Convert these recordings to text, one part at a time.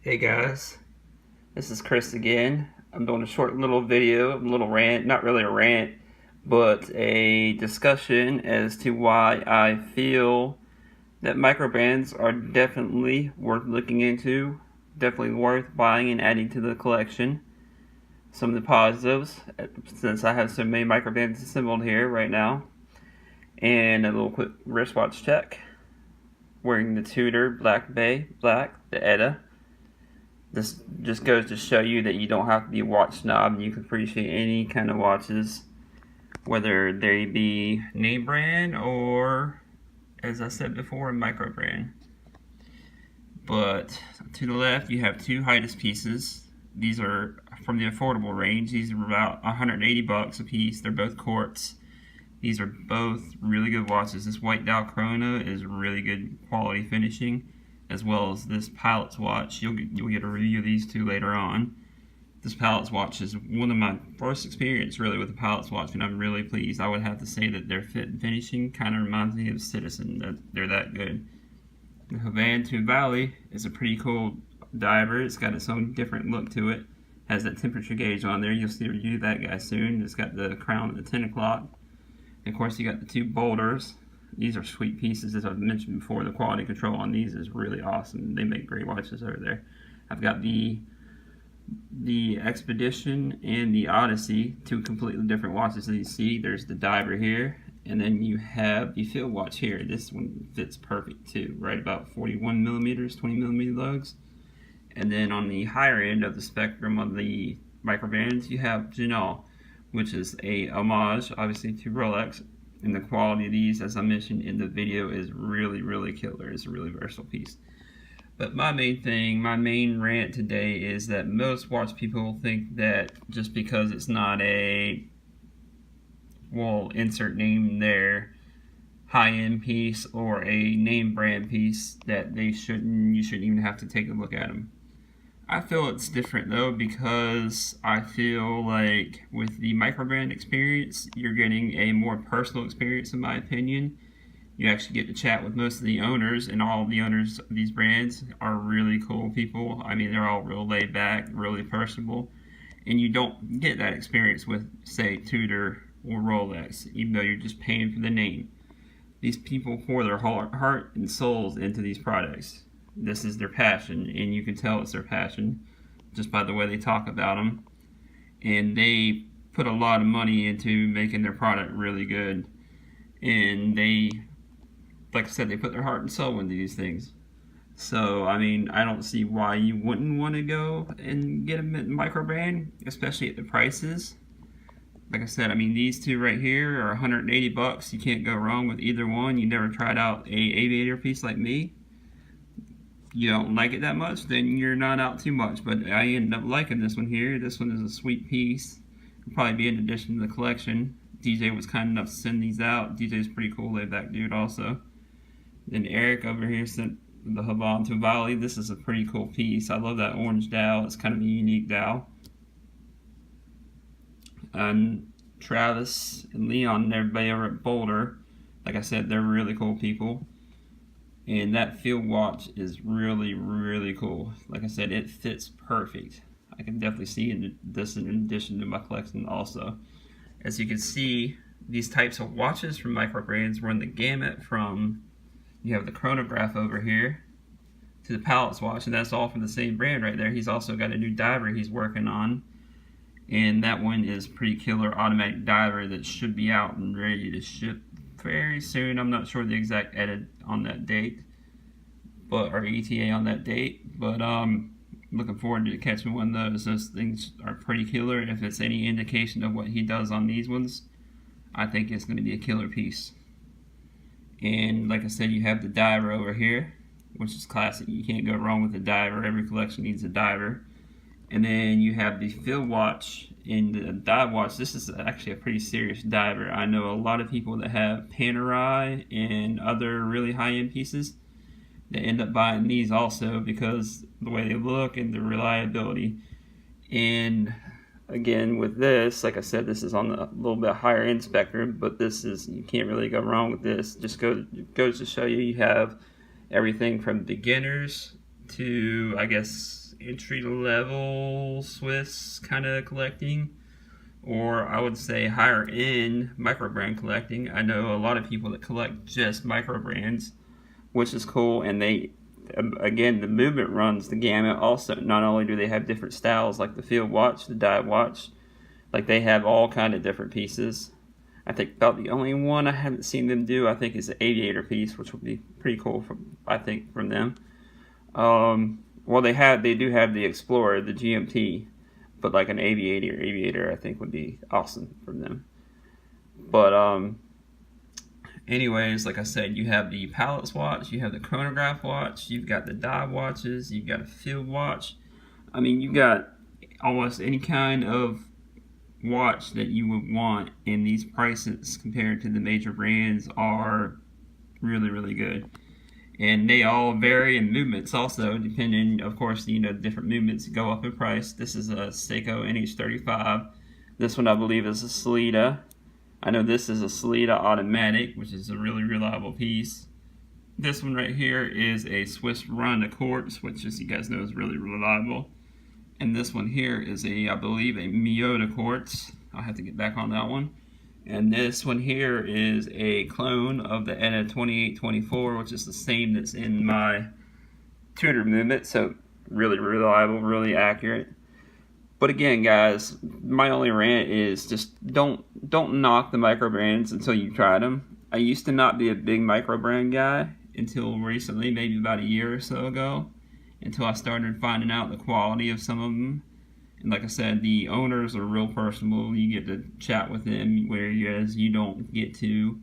Hey guys, this is Chris again. I'm doing a short little video, a little rant, not really a rant, but a discussion as to why I feel that microbands are definitely worth looking into, definitely worth buying and adding to the collection. Some of the positives, since I have so many microbands assembled here right now, and a little quick wristwatch check. Wearing the Tudor Black, the ETA. This just goes to show you that you don't have to be a watch snob and you can appreciate any kind of watches, whether they be name brand or, as I said before, a micro brand. But to the left, you have two Heitis pieces. These are from the affordable range. These are about 180 bucks a piece. They're both quartz. These are both really good watches. This white dial chrono is really good quality finishing, as well as this Pilot's watch. You'll get a review of these two later on. This Pilot's watch is one of my first experience really with the Pilot's watch, and I'm really pleased. I would have to say that their fit and finishing kind of reminds me of Citizen. That they're that good. The Havaan Tuvalli is a pretty cool diver. It's got its own different look to it. Has that temperature gauge on there. You'll see a review of that guy soon. It's got the crown at the 10 o'clock. Of course, you got the two Boldrs. These are sweet pieces, as I've mentioned before. The quality control on these is really awesome. They make great watches over there. I've got the Expedition and the Odyssey, two completely different watches that you see. There's the diver here, and then you have the field watch here. This one fits perfect too, right about 41 millimeters, 20 millimeter lugs. And then on the higher end of the spectrum of the microbands, you have Ginualt, which is a homage, obviously, to Rolex. And the quality of these, as I mentioned in the video, is really, really killer. It's a really versatile piece. But my main rant today is that most watch people think that just because it's not a, well, insert name there, high-end piece or a name brand piece, that you shouldn't even have to take a look at them. I feel it's different though, because I feel like with the microbrand experience, you're getting a more personal experience, in my opinion. You actually get to chat with most of the owners, and all the owners of these brands are really cool people. I mean, they're all real laid back, really personable, and you don't get that experience with, say, Tudor or Rolex, even though you're just paying for the name. These people pour their heart and souls into these products. This is their passion, and you can tell it's their passion just by the way they talk about them. And they put a lot of money into making their product really good. And they, like I said, they put their heart and soul into these things. So, I mean, I don't see why you wouldn't want to go and get a microbrand, especially at the prices. Like I said, I mean, these two right here are 180 bucks. You can't go wrong with either one. You never tried out a aviator piece like me. You don't like it that much, then you're not out too much. But I ended up liking this one here. This one is a sweet piece. It'll probably be an addition to the collection. DJ was kind enough to send these out. DJ's pretty cool, laid back dude also. Then Eric over here sent the Havaan Tuvalli. This is a pretty cool piece. I love that orange dial. It's kind of a unique dial. And Travis and Leon and everybody over at Boldr, like I said, they're really cool people. And that field watch is really, really cool. Like I said, it fits perfect. I can definitely see this in addition to my collection also. As you can see, these types of watches from microbrands run the gamut from, you have the chronograph over here, to the Pilot's watch, and that's all from the same brand right there. He's also got a new diver he's working on. And that one is pretty killer automatic diver that should be out and ready to ship very soon. I'm not sure the exact edit on that date, or ETA on that date, but looking forward to catching one of those. Those things are pretty killer, and if it's any indication of what he does on these ones, I think it's going to be a killer piece. And like I said, you have the diver over here, which is classic. You can't go wrong with the diver. Every collection needs a diver. And then you have the field watch and the dive watch. This is actually a pretty serious diver. I know a lot of people that have Panerai and other really high-end pieces that end up buying these also because the way they look and the reliability. And again, with this, like I said, this is on the little bit higher end spectrum, but this is, you can't really go wrong with this. Just goes to show you, you have everything from beginners to, I guess, entry level Swiss kind of collecting, or I would say higher end microbrand collecting. I know a lot of people that collect just microbrands, which is cool, and they, again, the movement runs the gamut. Also, not only do they have different styles like the field watch, the dive watch, like they have all kind of different pieces. I think about the only one I haven't seen them do, I think, is the aviator piece, which would be pretty cool from them. Well, they do have the Explorer, the GMT, but like an aviator I think would be awesome from them. But anyways, like I said, you have the Palettes watch, you have the chronograph watch, you've got the dive watches, you've got a field watch. I mean, you've got almost any kind of watch that you would want, and these prices compared to the major brands are really, really good. And they all vary in movements also, depending, of course, different movements go up in price. This is a Seiko NH35. This one I believe is a Sellita. I know this is a Sellita automatic, which is a really reliable piece. This one right here is a Swiss Run Quartz, which, as you guys know, is really reliable. And this one here is I believe, a Miyota Quartz. I'll have to get back on that one. And this one here is a clone of the ETA 2824, which is the same that's in my 200 movement. So really reliable, really accurate. But again, guys, my only rant is just don't knock the micro brands until you try them. I used to not be a big micro brand guy until recently, maybe about a year or so ago, until I started finding out the quality of some of them. And like I said, the owners are real personable. You get to chat with them, whereas you don't get to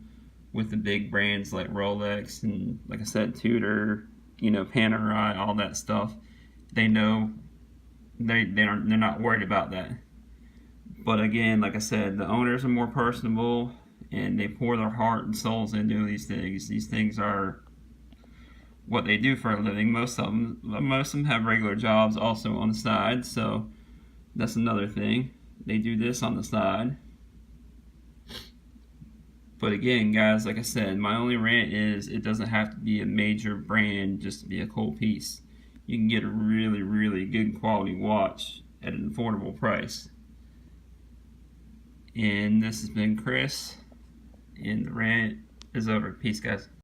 with the big brands like Rolex and, like I said, Tudor, Panerai, all that stuff. They know they're not worried about that. But again, like I said, the owners are more personable, and they pour their heart and souls into these things. These things are what they do for a living. Most of them have regular jobs also on the side, so that's another thing. They do this on the side. But again, guys, like I said, my only rant is it doesn't have to be a major brand just to be a cool piece. You can get a really, really good quality watch at an affordable price. And this has been Chris, and the rant is over. Peace, guys.